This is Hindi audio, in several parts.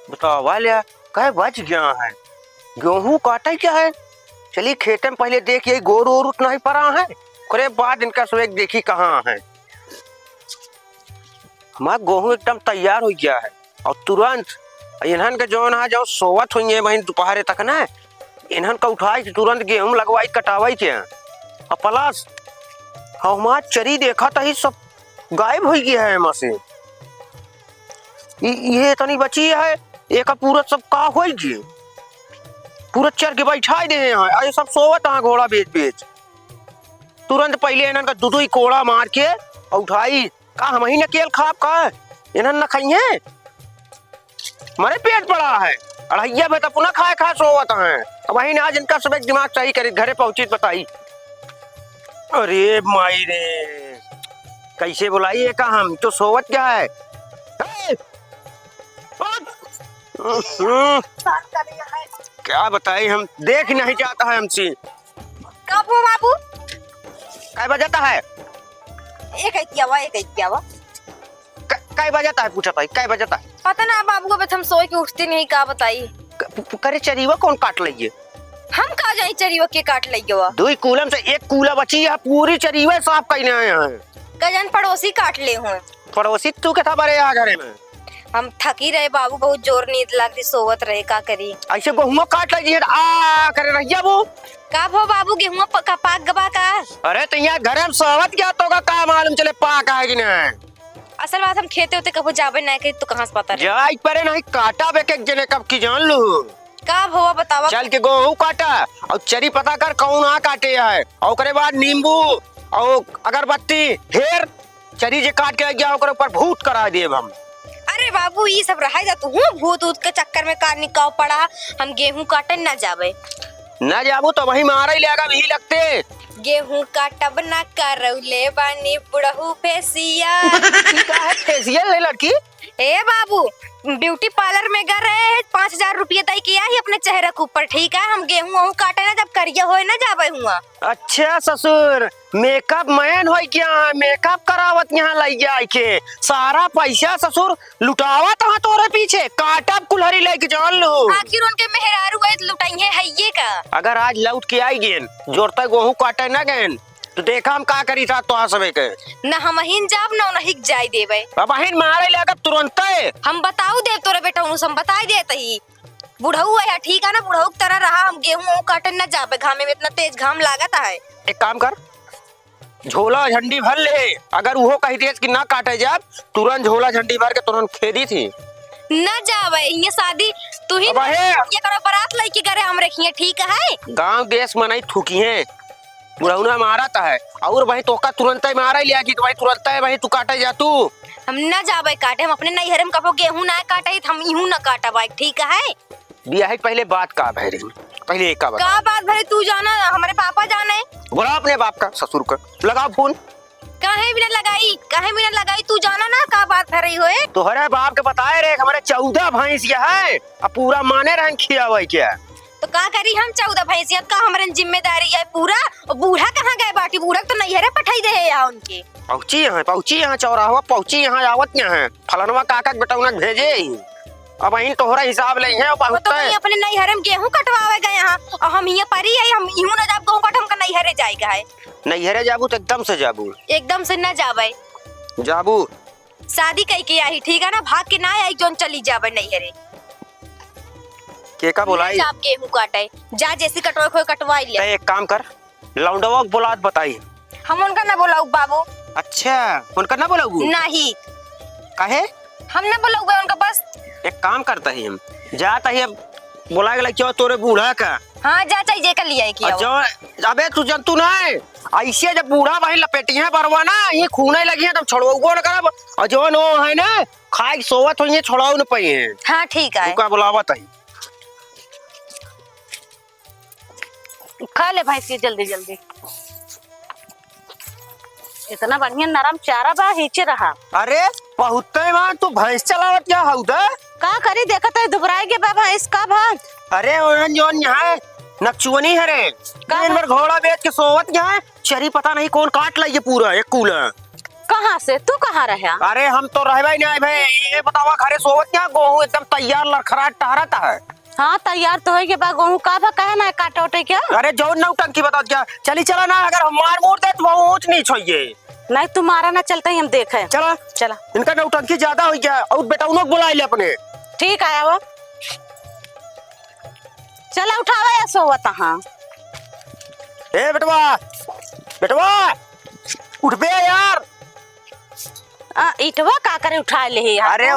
बताओ वाले कहे बच गया है। गेहूं काटा क्या है। चलिए खेत में पहले देखिए गोर और नहीं पड़ा है। करे बाद इनका सुबह देखी कहाँ है। हमारा गेहूं एकदम तैयार हो गया है और तुरंत इन्हन के जो ना जो सोवत हुई है वही दोपहर तक ना इन्हन का उठाई तुरंत गेहूं लगवाई कटावाई के और प्लस हमारा चरी देखा तो ही सब गायब हो गया है यहाँ से। ये इतनी बची है एक पूरा सब का हो गई पूरा चर के बैठा दे हैं अरे सब सोवत है घोड़ा बेच बेच। तुरंत पहले इन्हन का दूध ही कोड़ा मार के और उठाई का हम ही नकेल खाप का इन्हन न खाइए हमारे पेट पड़ा है अढ़ैया में तो पुनः खाए खा सोवत है। वही ना आज इनका सुबह दिमाग सही करे घरे पहुंची बताई। अरे माई रे कैसे बुलाइए का हम तो सोवत क्या है। क्या बताए हम देख नहीं जाता है हमसे कब हो बाबू काय बजाता है एक क्या हुआ काय बजाता है पूछा था काय बजाता है। पता ना बाबू को हम सोए के उठते नहीं का बताई करे चरीवा कौन काट लीजिए हम कहा जाए चरीवा के काट लई गवा दो ही कूलम से एक कूला बची है पूरी चरीवा साफ करने आए हैं। कजन पड़ोसी काट ले हुए पड़ोसी तू के था बड़े आ घरे में हम थकी रहे बाबू बहुत जोर नींद लगती सोवत रहे का करी ऐसे गेहूं काट लीजिए आ करे रहिया वो का भो बाबू गेहूं का पाक गबा का। अरे तो यहाँ घरे में सोवत क्या तो का मालूम चले पाक है कि नहीं। असल बात हम खेते होते कबो जाबे नहीं के तो कहां से पता रहे जाई परे नहीं काटा बे के जने कब की जान लू का भोवा बतावा चल के गेहूं काटा और चरी पता कर कौन आ काटे है और ओकरे बाद नींबू और अगरबत्ती हेर चरी जे काट के गया ओकरे ऊपर भूत करा देब हम। अरे बाबू ये सब रहा जातू हूँ भूत ऊत के चक्कर में कार निकाल पड़ा हम गेहूं काटन ना जाबे न जाबू तो वही मारा ही लेगा भी लगते गेहूं काटब ना करौले बानी बुढ़ऊ फेसिया फेसियल है लड़की ए बाबू ब्यूटी पार्लर में गए रहे 5,000 रुपये तय किया ही अपने चेहरे के ऊपर ठीक है हम गेहूं वहूं काटे ना जब करिया होए ना जाबे हुआ। अच्छा ससुर मेकअप मैन हो क्या मेकअप करावत यहाँ लग गया के सारा पैसा ससुर लुटावत हाँ तोरे पीछे काटब कुल्हरी लेके जान लो आखिर उनके मेहरारू है लुटाइए है ये का। अगर आज लौट के आई गेन जोरता गेहूं काटे ना गेन तो देखा हम का करी था तो सबे के ना हम हिन जाब ना नहीं जाय देबे अब हिन मारे लगा तुरंत हम बताऊ दे तोरे बेटा हम बताई देत ही बुढ़ऊ है ठीक है ना बुढ़ऊ की तरह रहा हम गेहूं काटन ना जाबे घामे में इतना तेज घाम लागत है। एक काम कर झोला झंडी भर ले अगर वो कही तेज कि ना काटे जाब तुरंत झोला झंडी भर के तुरंत खेदी थी ना जाबे ये शादी तू ही ये करो बारात लेके करे हम रखिए ठीक है। गांव देश में नहीं थूकी है बुढ़ौना मारा था है और वही तो का तुरंत ही मारा ही लिया कि वही तुरंत है वही तू काटे जा तू हम ना जाबे काटे हम अपने नैहर में कबो गेहूं ना काटे हम यूं ना काटा भाई ठीक है। बिया है पहले बात का भैरी पहले एक का बात भाई तू जाना हमारे पापा जाने बोला अपने बाप का ससुर का लगाओ फोन काहे बिना लगाई तू जाना ना का बात कर रही होए तो हरे बाप के बताए रे हमारे 14 भैंस ये है अब पूरा माने रहन खिया वही क्या तो का करी हम 14 भैंसियत का हमारे जिम्मेदारी है पूरा और बूढ़ा कहाँ गए बाटी बूढ़ा तो नैहरे पठाई दे यहाँ उनके पहुंची यहाँ चौराहा पहुंची यहाँ आवत यहाँ फलनवा काका बेटौना भेजे अब वहीं तोहरा हिसाब ले हैं तो अपने नैहरे में गेहूं कटवावे गए यहाँ और हम ये परी है हम यूं ना जाब गेहूं कट हम का नैहरे जाएगा है नैहरे जाबू तो एकदम से ना जाबे जाबू शादी कई के आई ठीक है ना भाग के ना आई जोन चली जाबे नैहरे के का बोलाई आप गेहूं काटे जा जैसी कटवा खोए कटवाई ले एक काम कर लौंडवा बुलात बताई हम उनका ना बोलाऊ बाबू। अच्छा उनका ना बोलाऊ नहीं काहे हम ना बोलाऊ उनका बस एक काम करता ही हम जाता ही अब बोला गया क्यों तोरे बूढ़ा का हाँ जा चाहिए कर लिया किया जो अबे तू जंतु ना है ऐसे जब बूढ़ा वही लपेटी है बरवा ना ये खूने लगी है तब छोड़ो ना करब और जो नो है ना खाए सोवत होइए छोड़ाओ न पई है। हाँ ठीक है का बुलावत है खा ले भैंस की जल्दी जल्दी इतना बढ़िया नरम चारा बा हिचे रहा। अरे बहुते मां तू भैंस चलावत क्या हउदा का करी देखत है दुबराए के बा भैंस का भाग। अरे ओहन जोन यहाँ नकचुवनी है रे दिन भर घोड़ा बेच के सोवत यहाँ चरी पता नहीं कौन काट लाई पूरा एक कूला कहाँ से तू कहाँ रहे? अरे हम तो रहबे ही नहीं भाई। ये बतावा घरे सोवत क्या गेहूं एकदम तैयार लड़खड़ा टहरता है। हाँ तैयार तो है के बा गेहूं का बा कहे ना काटे उटे क्या? अरे जो नौटंकी बता क्या चली चला ना अगर हम मार मोड़ दे तो वो ऊंच नीच होइए। नहीं तुम्हारा ना चलता ही हम देखे। चला चला इनका नौटंकी ज्यादा हो गया और बेटा उनको बुला ले अपने। ठीक आया वो चला उठावा या सोवत हाँ। ए बेटवा बेटवा उठ बे यार। इटवा का करे उठा ले यार। अरे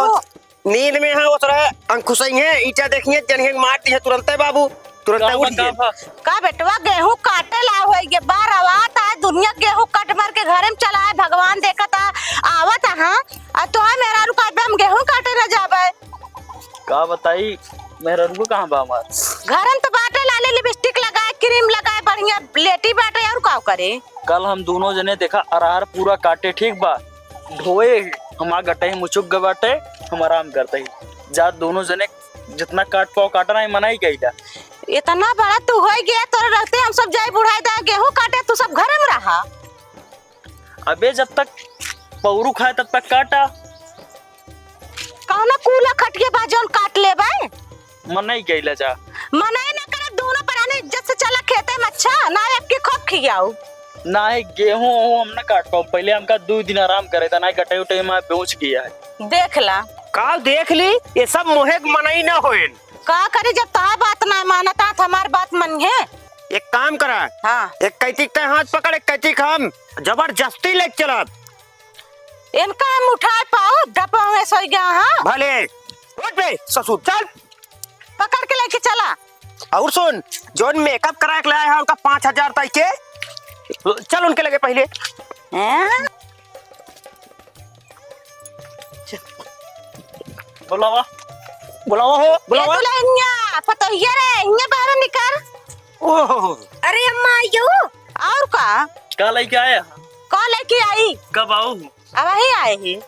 नींद में है उस रहे अंकुश है ईटा देखिए जन्हे मार दी है तुरंत बाबू तुरंत उठ गए। का बेटवा गेहूं काटे ला हो ये बार आवात है दुनिया गेहूं कट मार के घरे में चला है भगवान देखता आवत हां आ तो है मेरा रुका हम गेहूं काटे न जाबे का बताई मेरा रुको कहां बा हमार घरन तो बाटे लाले लिपस्टिक लगाए क्रीम लगाए बढ़िया लेटी बाटे और का करे। कल हम दोनों जने देखा अरहर पूरा काटे ठीक बा ढोए हमार गटे मुचुक गबाटे हम आराम करते ही जा दोनों जने जितना काट पाओ काटना ही मना ही गईला। इतना बड़ा तू हो गया तोरे रहते हम सब जाई बुढ़ाई दा गेहूं काटे तू सब घरे में रहा। अबे जब तक पौरू खाए तब तक काटा कौन कूला खटिए बाजन काट ले बे मना ही गईला जा मनाई ना करे दोनों पराने इज्जत से चला खेते में अच्छा ना आपके खोप खियाओ ना ही गेहूं हम ना काट पाओ पहले हमका 2 दिन आराम करे था ना गटे उटे में बेच गया है। देख ला का देख ली ये सब मोहे मनाई ना होए का करे जब ता बात ना मानता हमार बात मन है। एक काम करा हाँ एक कैती का हाथ पकड़ एक कैती का हम जबरदस्ती ले चला इनका हम उठा पाओ डपाओ सो गया। हाँ भले उठ बे ससुर चल पकड़ के लेके चला। और सुन जो मेकअप करा के लाया है उनका 5000 तक के चल उनके लगे पहले। बुलावा बुलावा हो बुलावा पतोहिया रे इन्या बाहर निकल। ओह अरे अम्मा आइयो और का लेके आया कौन लेके आई कब आओ अब ही आए ही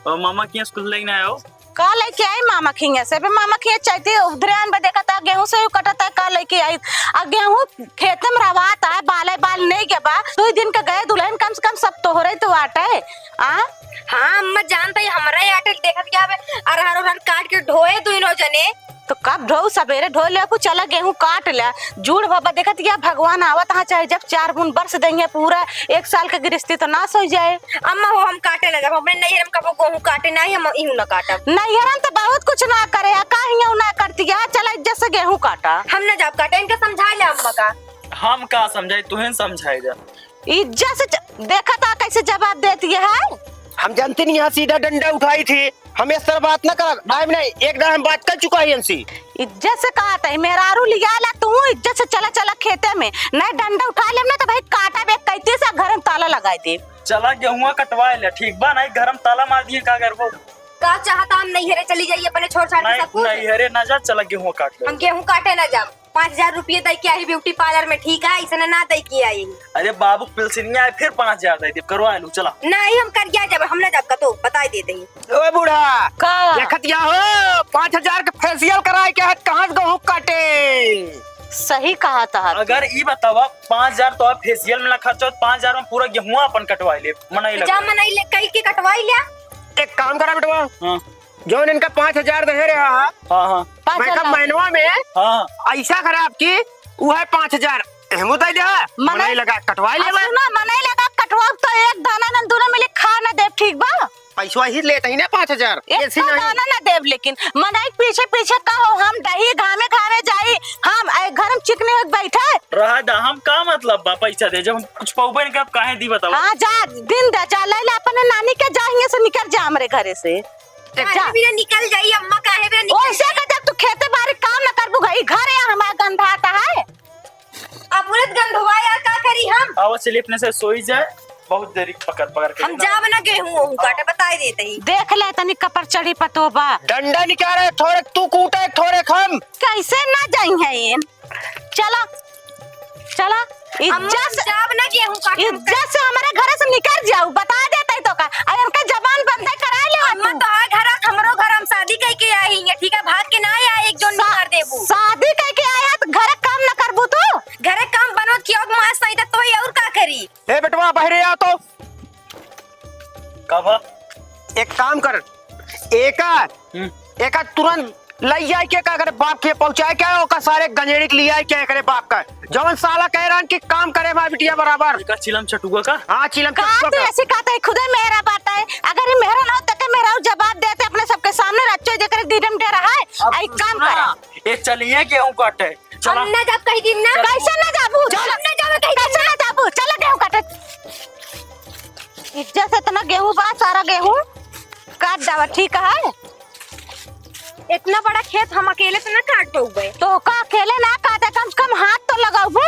और मामा की स्कूल लेके आयो का लेके आई मामा खिया से मामा खिया चाहते उधरान देखा था गेहूं से कटता का लेके आई आ गेहूं खेत में रवाता है बाले बाल नहीं के बा 2 दिन का गए दुल्हन कम से कम सब तो हो रही तो आटे आ हाँ अम्मा जानता है हमारा आटे देखत क्या है अरहर काट के ढोए दोनों जने तो कब ढो सवेरे ढो ले को चला गेहूं काट ले जुड़ बाबा देखत क्या भगवान आवत हाँ चाहे जब 4 बुन बरस देंगे पूरा 1 साल का गृहस्थी तो नाश हो जाए। अम्मा हो हम काटे ना जब अपने नैहर में कबो गेहूं काटे ना हम इहू ना काटब नैहरन तो बहुत कुछ ना करे का हिया ना करती है चला इज्जत से गेहूं काटा हम ना जब काटे इनका समझा ले अम्मा का हम का समझाई तुहे समझाई जा इज्जत से देखा था कैसे जवाब देती है। हम जानते नहीं यहाँ सीधा डंडा उठाई थी हम इस तरह बात ना कर टाइम नहीं एक बार हम बात कर चुका है इनसे इज्जत से कहा था मेरा आरू लिया ला तू इज्जत से चला चला खेते में नहीं डंडा उठा ले ना तो भाई काटा बे कहते से घर में ताला लगाए दे चला गेहुआ कटवा ले ठीक बा नहीं घर में ताला मार दिए का करबो का चाहता हम नैहरे चली जाइए अपने छोड़ छाड़ के सब कुछ नहीं हरे ना जा चला गेहुआ काट ले हम गेहूं काटे ना जब 5000 रुपये दे के आई ब्यूटी पार्लर में ठीक है इसने ना दे के आई अरे बाबू पिलसिनिया फिर 5000 दे दे करवा लू चला नहीं हम कर गया जब हम ना जब का तो बता देते ही ओए बूढ़ा का देखत क्या हो 5000 के फेशियल कराए के हाथ कहां गेहूं काटे सही कहा था। अगर ई बतावा 5000 तो फेशियल में ना खर्च 5000 में पूरा गेहुआ अपन कटवा ले मनाई लगा जा मनाई ले कई के कटवाई लिया एक काम करा बेटवा हां जो इनका 5000 दे रहा है हां हां मैं महीनवा में हां ऐसा करा आपकी वो है 5000 हम दे दे मनाई लगा कटवा ले सुना मनाई लगा कटवा तो एक दाना न दोनों मिले खा ना दे ठीक बा पैसा ही लेते ही ना 5000 ऐसी नहीं दाना ना देव लेकिन मनाई पीछे पीछे का हो हम दही घामे घामे जाई हम घर में चिकने हो बैठे रहा दा हम का मतलब बा पैसा दे जब हम कुछ पाऊबे नहीं कब काहे दी बताओ हां जा दिन दा जा ले अपने नानी के जा हिया से निकल जा हमरे घरे से जा भी निकल जाई अम्मा काहे भी निकल ओसे का जब तू खेते बारी काम ना करबू घई घरे हमारा गंधा आता है अपुरत गंध हुआ यार का करी हम आवा चले अपने से सोई जाए बहुत देरी पकड़ पकड़ के हम जा बना गेहूं काटे बता देते ही देख ले तनी कपर चढ़ी पतोबा डंडा निकाल रहे थोड़े तू कूटे थोड़े हम कैसे ना जाई है ये चला चला इज्जत जा बना गेहूं काटे इज्जत से हमारे घर से निकल जाओ बता देते तो का अगर उनका जबान बंद करा ले अम्मा तो आ घर हमरो घर हम शादी कह के आई है ठीक है भाग के ना आए एक जोन मार देबू शादी कह के आया तो घर काम ना करबू तू घरे काम बनोत कियो मास नहीं तो ही और का करी ए बेटवा बहरे आ तो का बा? एक काम कर, एक तुरंत लई जाए के का करे बाप के पहुंचाए क्या ओका सारे गंजेड़ी के लिए क्या करे बाप का जवन साला कह रहा कि काम करे भाई बिटिया बराबर का चिलम चटुआ का? हाँ चिलम का तू ऐसी कहता है खुदे मेरा बात है अगर ये मेरा ना होता के मेरा जवाब देते अपने सबके सामने रच्चो देकर दीदम दे रहा है आई काम करे ये चलिए गेहूं काटे चला। हम ना जब कहीं दिन ना कैसे ना जाबू हम ना जावे कहीं कैसे ना जाबू चलो गेहूं काटे इज्जत से इतना गेहूं बा सारा गेहूं काट जावा ठीक है। इतना बड़ा खेत हम अकेले से ना काट पाऊंगे। तो का अकेले ना काटे कम से कम हाथ तो लगाबू।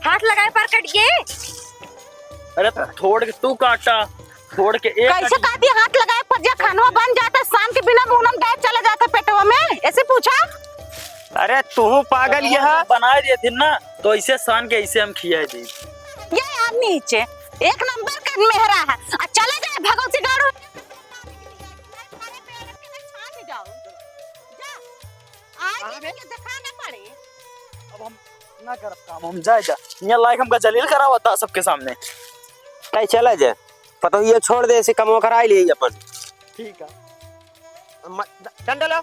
हाथ लगाए पर कट गए। अरे थोड़ के तू काटा, थोड़ के एक कैसे काटी हाथ लगाए पर जा खानवा बन जाता शाम के बिना मुंहन गैस चला जाता पेटवा में ऐसे पूछा। अरे तू पागल यह बना दिए थे ना तो ऐसे सान के ऐसे हम खिया दी। ये यार नीचे एक नंबर का मेहरा है चला जाए भगवती गाड़ू अब हम ना कर काम हम जाए जा यहाँ लायक हमका जलील करा हुआ था सबके सामने। कहीं चला जाए पता ये छोड़ दे ऐसे कमो करा ही ले अपन। ठीक है डंडा लो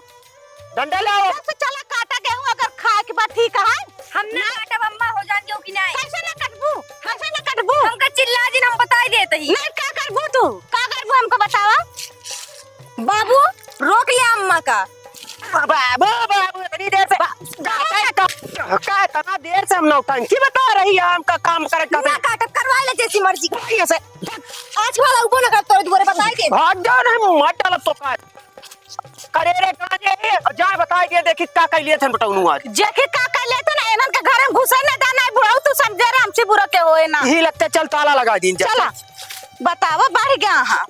डंडा लो चला काटा गेहूं अगर खाए के बाद ठीक है। हम ना काटब अम्मा हो जान जो कि नहीं। कैसे ना कटबू हमका चिल्ला दिन हम बताई देते ही। नहीं क्या करबू तू का करबू हमको बतावा। बाबू रोक लिया अम्मा का। बाबू बाबू इतनी देर से का इतना देर से हम नौटंकी बता रही है हमका काम करे ना काटब करवा ले जैसी मर्जी का। आज वाला ऊपर ना कर तोरे दोबारा बताई दे। भाग जाओ नहीं मत डालब तो का करे रे काजे जाए बताई दे देखी का कह लिए थे बटौनु आज जेके का कर लेते ना एनन के घर में घुसे ना दाना है बुढ़ाऊ तू समझे रे हमसे बुरा के होए ना यही लगता चल ताला लगा दीन चला बतावा बढ़ गया हां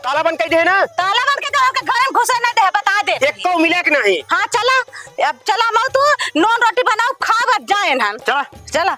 ताला बंद कर दे ना ताला बंद के घर में घुसे ना दे बता दे एक को मिले कि नहीं। हाँ चला अब चला मऊ तू नॉन रोटी बनाओ खा बस जाए ना चला चला